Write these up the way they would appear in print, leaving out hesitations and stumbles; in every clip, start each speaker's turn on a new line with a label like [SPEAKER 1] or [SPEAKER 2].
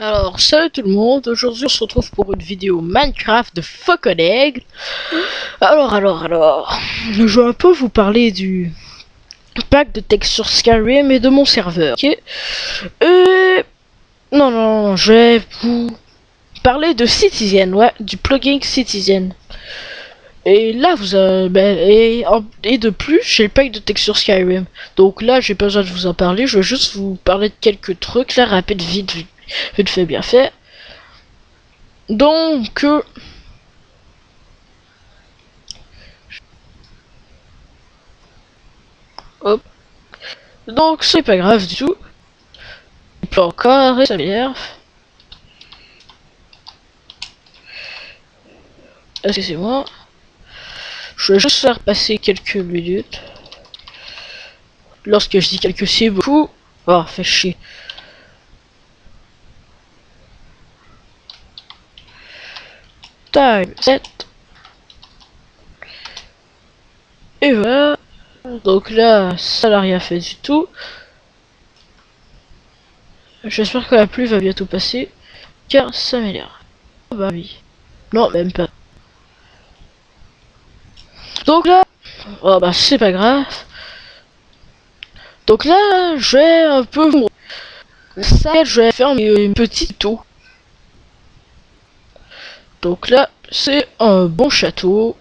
[SPEAKER 1] Alors, salut tout le monde, aujourd'hui on se retrouve pour une vidéo Minecraft de Fauconaigle. Alors, je vais un peu vous parler du pack de texte sur Skyrim et de mon serveur. Ok. Non, je vais vous parler de Citizen, ouais, du plugin Citizen. Et là, vous avez, et de plus, j'ai le pack de texte sur Skyrim. Donc là, j'ai pas besoin de vous en parler, je vais juste vous parler de quelques trucs, là, rapide, vite fait, bien fait. Donc, hop. Donc, c'est pas grave du tout. Il peut encore, et ça m'énerve. Excusez-moi. Je vais juste faire passer quelques minutes. Lorsque je dis quelques, c'est beaucoup. Oh, fait chier. Time 7. Et voilà. Donc là, ça n'a rien fait du tout. J'espère que la pluie va bientôt passer. Car ça m'énerve. Oh bah oui. Non, même pas. Donc là, oh bah c'est pas grave. Donc là, je vais un peu... Ça, je vais faire mes petits tutos. Donc là, c'est un bon château.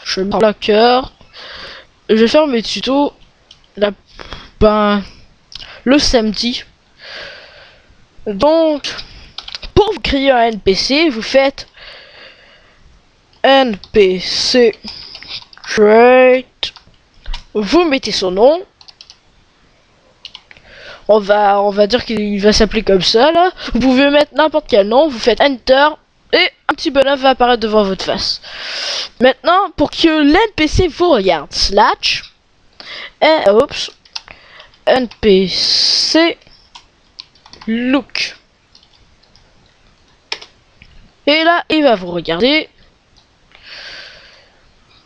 [SPEAKER 1] Je vais mettre la cœur. Je vais faire mes tutos le samedi. Donc, pour vous créer un NPC, vous faites NPC create. Vous mettez son nom. On va dire qu'il va s'appeler comme ça là. Vous pouvez mettre n'importe quel nom. Vous faites Enter et un petit bonhomme va apparaître devant votre face. Maintenant, pour que l'NPC vous regarde, slash et oups, NPC look. Et là, il va vous regarder.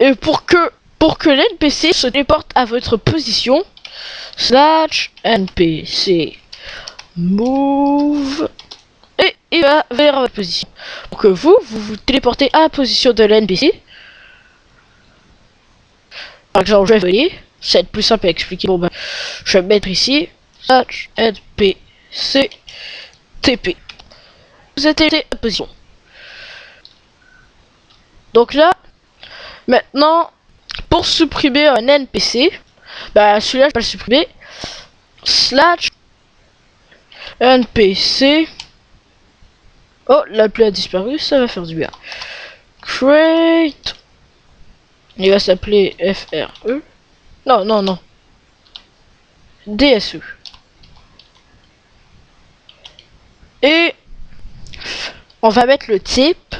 [SPEAKER 1] Et pour que l'NPC se déporte à votre position, slash NPC move. Et il va vers votre position. Pour que vous téléportez à la position de l'NPC. Par exemple, je vais venir. Ça va être plus simple à expliquer. Bon, bah, je vais mettre ici. Slash NPC TP. Vous êtes à la position. Donc là, maintenant, pour supprimer un NPC, bah celui-là je vais le supprimer. Slash NPC. Oh, la pluie a disparu, ça va faire du bien. Create. Il va s'appeler FRE. Non. DSE. Et on va mettre le type.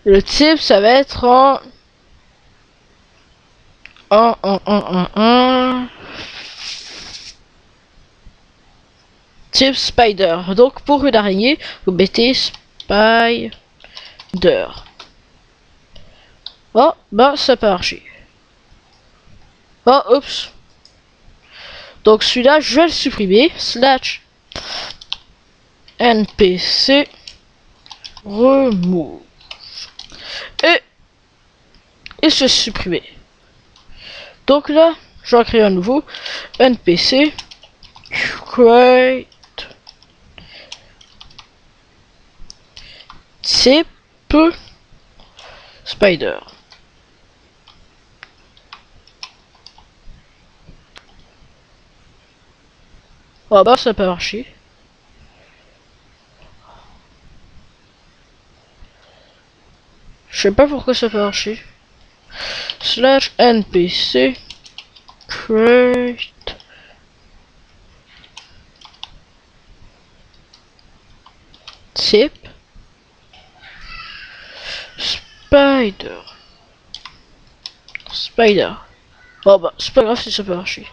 [SPEAKER 1] Le type, ça va être type spider. Donc pour une araignée, vous mettez spider. Oh, bah ça peut marcher. Oh, oups. Donc celui-là, je vais le supprimer. Slash NPC remove. Et se supprimer. Donc là, je vais créer un nouveau NPC create type spider. Oh bah ça peut marcher. Je sais pas pourquoi ça peut marcher. Slash NPC create type spider. Oh bah c'est pas grave si ça peut marcher.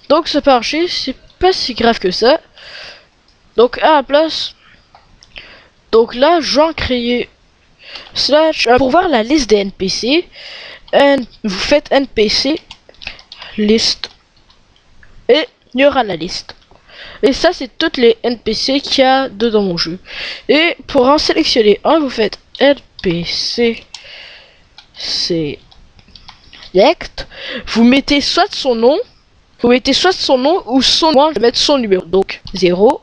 [SPEAKER 1] Donc ça peut marcher, c'est pas si grave que ça. Donc à la place, donc là je vais en créer slash pour voir la liste des NPC. Vous faites NPC liste. Et il y aura la liste. Et ça, c'est toutes les NPC qu'il y a dedans mon jeu. Et pour en sélectionner un, vous faites NPC Select. Vous mettez soit son nom, ou son nom, je vais mettre son numéro. Donc 0.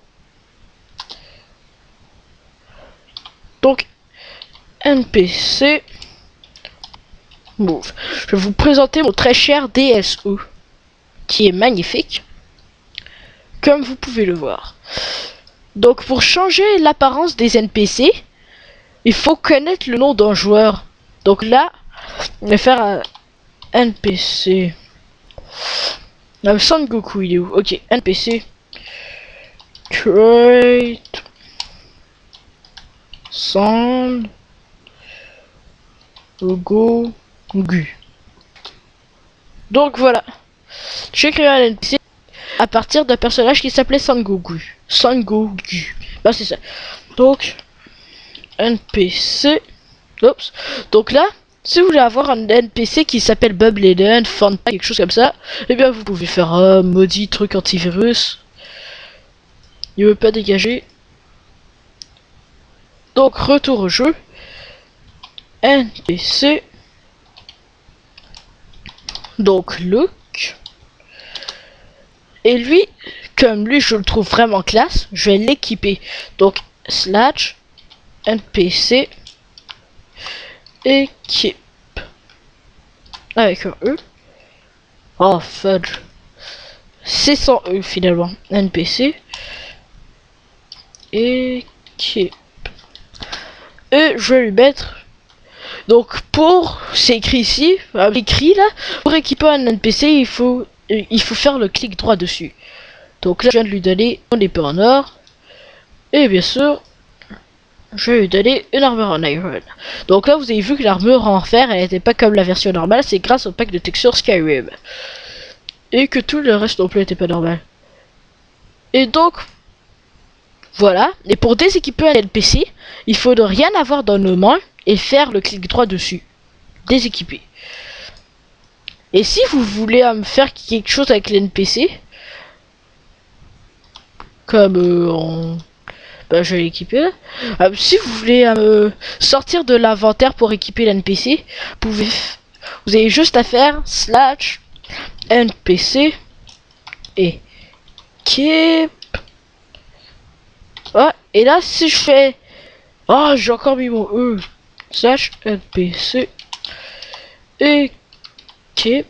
[SPEAKER 1] Donc NPC Move. Je vais vous présenter mon très cher DSE, qui est magnifique, comme vous pouvez le voir. Donc pour changer l'apparence des NPC, il faut connaître le nom d'un joueur. Donc là, on va faire un NPC. Son Goku, il est où? Ok, NPC. Create. Son Goku. Donc voilà. J'ai créé un NPC à partir d'un personnage qui s'appelait Son Goku. Son Goku. Bah c'est ça. Donc NPC. Oups. Donc là, si vous voulez avoir un NPC qui s'appelle Bubbleden, Fanta, quelque chose comme ça, eh bien vous pouvez faire un maudit truc antivirus. Il veut pas dégager. Donc retour au jeu. NPC. Donc look. Et lui, comme lui je le trouve vraiment classe, je vais l'équiper. Donc slash NPC équipe avec un E. Oh fudge. C'est sans E finalement. NPC équipe. Et je vais lui mettre. Donc pour, c'est écrit ici, écrit là, pour équiper un NPC il faut faire le clic droit dessus. Donc là je viens de lui donner une épée en or. Et bien sûr, je vais lui donner une armure en iron. Donc là vous avez vu que l'armure en fer elle n'était pas comme la version normale, c'est grâce au pack de texture Skyrim. Et que tout le reste non plus n'était pas normal. Et donc voilà, et pour déséquiper un NPC, il faut ne rien avoir dans nos mains et faire le clic droit dessus. Déséquiper. Et si vous voulez me faire quelque chose avec l'NPC, comme bah, je vais l'équiper là. Si vous voulez sortir de l'inventaire pour équiper l'NPC, vous avez juste à faire slash NPC et équipe. Ouais, et là si je fais... Oh, j'ai encore mis mon E. Slash NPC équipe.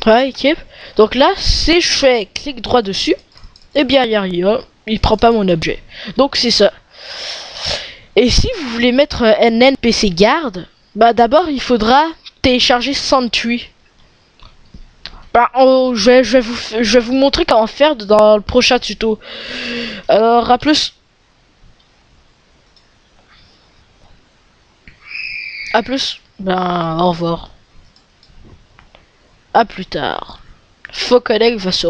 [SPEAKER 1] Ouais, équipe. Donc là, si je fais clic droit dessus, eh bien, il n'y a rien. Il prend pas mon objet. Donc c'est ça. Et si vous voulez mettre un NPC garde, bah d'abord il faudra télécharger Sentry. Bah, je vais vous montrer comment faire dans le prochain tuto. Alors à plus. À plus. Ben au revoir. À plus tard. Faux collègue va se